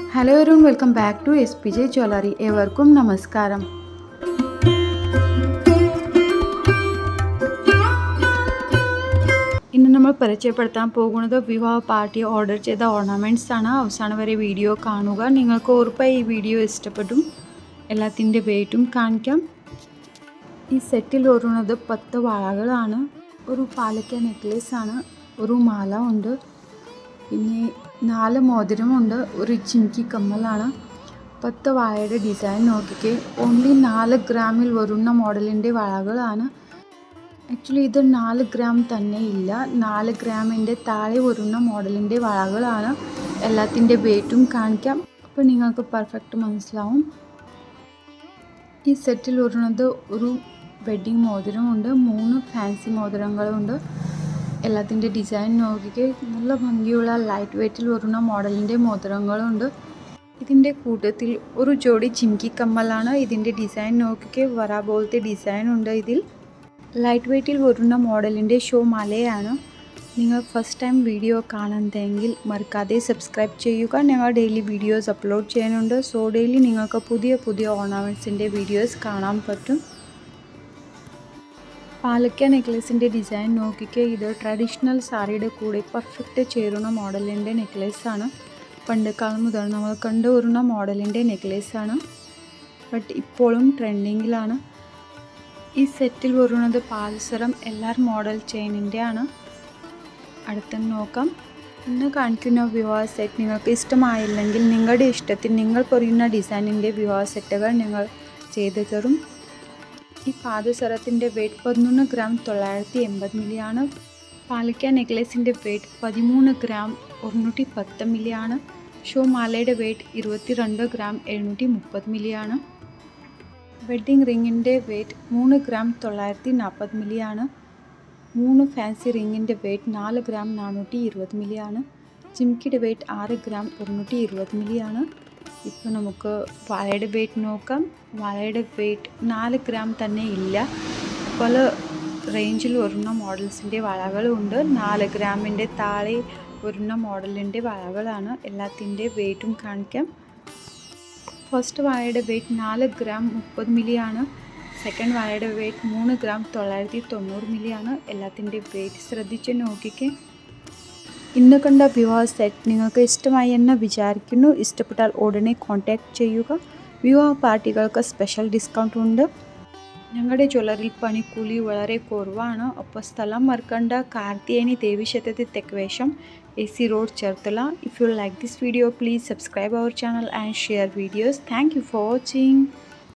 Hello everyone, welcome back to SPJ jewellery. ഏവർക്കും നമസ്കാരം. ഇന്ന് നമ്മൾ പരിചയപ്പെടുത്താൻ പോകുന്നത് വിവാഹ പാർട്ടി ഓർഡർ ചെയ്ത ഓർണമെൻറ്റ്സ് ആണ്. അവസാനം വരെ വീഡിയോ കാണുക. നിങ്ങൾക്ക് ഉറപ്പായി ഈ വീഡിയോ ഇഷ്ടപ്പെടും. എല്ലാത്തിൻ്റെ വെയിറ്റും കാണിക്കാം. ഈ സെറ്റിൽ വരുന്നത് 10 വളകളാണ്, ഒരു പാലക്ക നെക്ലേസ് ആണ്, ഒരു മാല ഉണ്ട്, പിന്നെ 4 മോതിരമുണ്ട്, ഒരു ചിൻകി കമ്മലാണ്. 10 വളയുടെ ഡിസൈൻ നോക്കിക്കേ. ഓൺലി 4 ഗ്രാമിൽ വരുന്ന മോഡലിൻ്റെ വളകളാണ്. ആക്ച്വലി ഇത് 4 ഗ്രാം തന്നെ ഇല്ല, 4 ഗ്രാമിൻ്റെ താഴെ വരുന്ന മോഡലിൻ്റെ വളകളാണ്. എല്ലാത്തിൻ്റെ വെയിറ്റും കാണിക്കാം, അപ്പോൾ നിങ്ങൾക്ക് പെർഫെക്റ്റ് മനസ്സിലാവും. ഈ സെറ്റിൽ വരുന്നത് ഒരു വെഡ്ഡിങ് മോതിരമുണ്ട്, 3 ഫാൻസി മോതിരങ്ങളുണ്ട്. എല്ലാത്തിൻ്റെ ഡിസൈൻ നോക്കിക്ക്. നല്ല ഭംഗിയുള്ള ലൈറ്റ് വെയ്റ്റിൽ വരുന്ന മോഡലിൻ്റെ മോതിരങ്ങളുണ്ട്. ഇതിൻ്റെ കൂട്ടത്തിൽ ഒരു ജോഡി ചിംകി കമ്മലാണ്. ഇതിൻ്റെ ഡിസൈൻ നോക്കിക്ക്. വര പോലത്തെ ഡിസൈൻ ഉണ്ട്. ഇതിൽ ലൈറ്റ് വെയ്റ്റിൽ വരുന്ന മോഡലിൻ്റെ ഷോ മാലയാണ്. നിങ്ങൾ ഫസ്റ്റ് ടൈം വീഡിയോ കാണുന്നതെങ്കിൽ മറക്കാതെ സബ്സ്ക്രൈബ് ചെയ്യുക. ഞങ്ങൾ ഡെയിലി വീഡിയോസ് അപ്ലോഡ് ചെയ്യുന്നുണ്ട്. സോ ഡെയിലി നിങ്ങൾക്ക് പുതിയ പുതിയ ഓർണമെൻറ്റ്സിൻ്റെ വീഡിയോസ് കാണാൻ പറ്റും. പാലക്ക നെക്ലേസിൻ്റെ ഡിസൈൻ നോക്കിക്കേ. ഇത് ട്രഡീഷണൽ സാരിയുടെ കൂടെ പെർഫെക്റ്റ് ചേരുന്ന മോഡലിൻ്റെ നെക്ലേസാണ്. പണ്ട് കാലം മുതൽ നമ്മൾ കണ്ടുവരുന്ന മോഡലിൻ്റെ നെക്ലേസാണ്, ബട്ട് ഇപ്പോഴും ട്രെൻഡിങ്ങിലാണ്. ഈ സെറ്റിൽ വരുന്നത് പാൽസരം LR മോഡൽ ചെയിനിൻ്റെ ആണ്. അടുത്ത് നോക്കാം. ഇന്ന് കാണിക്കുന്ന വിവാഹ സെറ്റ് നിങ്ങൾക്ക് ഇഷ്ടമായില്ലെങ്കിൽ നിങ്ങളുടെ ഇഷ്ടത്തിൽ നിങ്ങൾ പറയുന്ന ഡിസൈനിൻ്റെ വിവാഹ സെറ്റുകൾ ഞങ്ങൾ ചെയ്തു തരും. ഈ പാദസരത്തിൻ്റെ വെയ്റ്റ് 11 ഗ്രാം 980 മില്ലിയാണ്. പാലക്ക നെക്ലേസിൻ്റെ വെയ്റ്റ് 13 ഗ്രാം 110 മില്ലിയാണ്. ഷോ മാലയുടെ വെയ്റ്റ് 22 ഗ്രാം 730 മില്ലിയാണ്. വെഡ്ഡിംഗ് റിങ്ങിൻ്റെ വെയ്റ്റ് 3 ഗ്രാം 940 മില്ലിയാണ്. 3 ഫാൻസി റിങ്ങിൻ്റെ വെയ്റ്റ് 4 ഗ്രാം 420 മില്ലിയാണ്. ചിംകിയുടെ വെയ്റ്റ് 6 ഗ്രാം 120 മില്ലിയാണ്. ഇപ്പോൾ നമുക്ക് വളയുടെ വെയ്റ്റ് നോക്കാം. വളയുടെ വെയ്റ്റ് 4 ഗ്രാം തന്നെ ഇല്ല, പല റേഞ്ചിൽ വരുന്ന മോഡൽസിൻ്റെ വളകളുണ്ട്. 4 ഗ്രാമിൻ്റെ താഴെ വരുന്ന മോഡലിൻ്റെ വളകളാണ്. എല്ലാത്തിൻ്റെ വെയ്റ്റും കാണിക്കാം. ഫസ്റ്റ് വളയുടെ വെയ്റ്റ് 4 ഗ്രാം 30 മില്ലിയാണ്. സെക്കൻഡ് വളയുടെ വെയ്റ്റ് 3 ഗ്രാം 990 മില്ലിയാണ്. എല്ലാത്തിൻ്റെ വെയ്റ്റ് ശ്രദ്ധിച്ച് നോക്കിക്കേ. ഇന്ന് കണ്ട വിവാഹ സെറ്റ് നിങ്ങൾക്ക് ഇഷ്ടമായി എന്ന് വിചാരിക്കുന്നു. ഇഷ്ടപ്പെട്ടാൽ ഉടനെ കോൺടാക്റ്റ് ചെയ്യുക. വിവാഹ പാർട്ടികൾക്ക് സ്പെഷ്യൽ ഡിസ്കൗണ്ട് ഉണ്ട്. ഞങ്ങളുടെ ജ്വല്ലറിയിൽ പണിക്കൂലി വളരെ കുറവാണ്. അപ്പോൾ സ്ഥലം മറക്കണ്ട, കാർത്തിയേനി ദേവീക്ഷേത്രത്തിൽ തെക്കുവശം, AC Road, Cherthala. If you like this video, please subscribe our channel and share videos. Thank you for watching.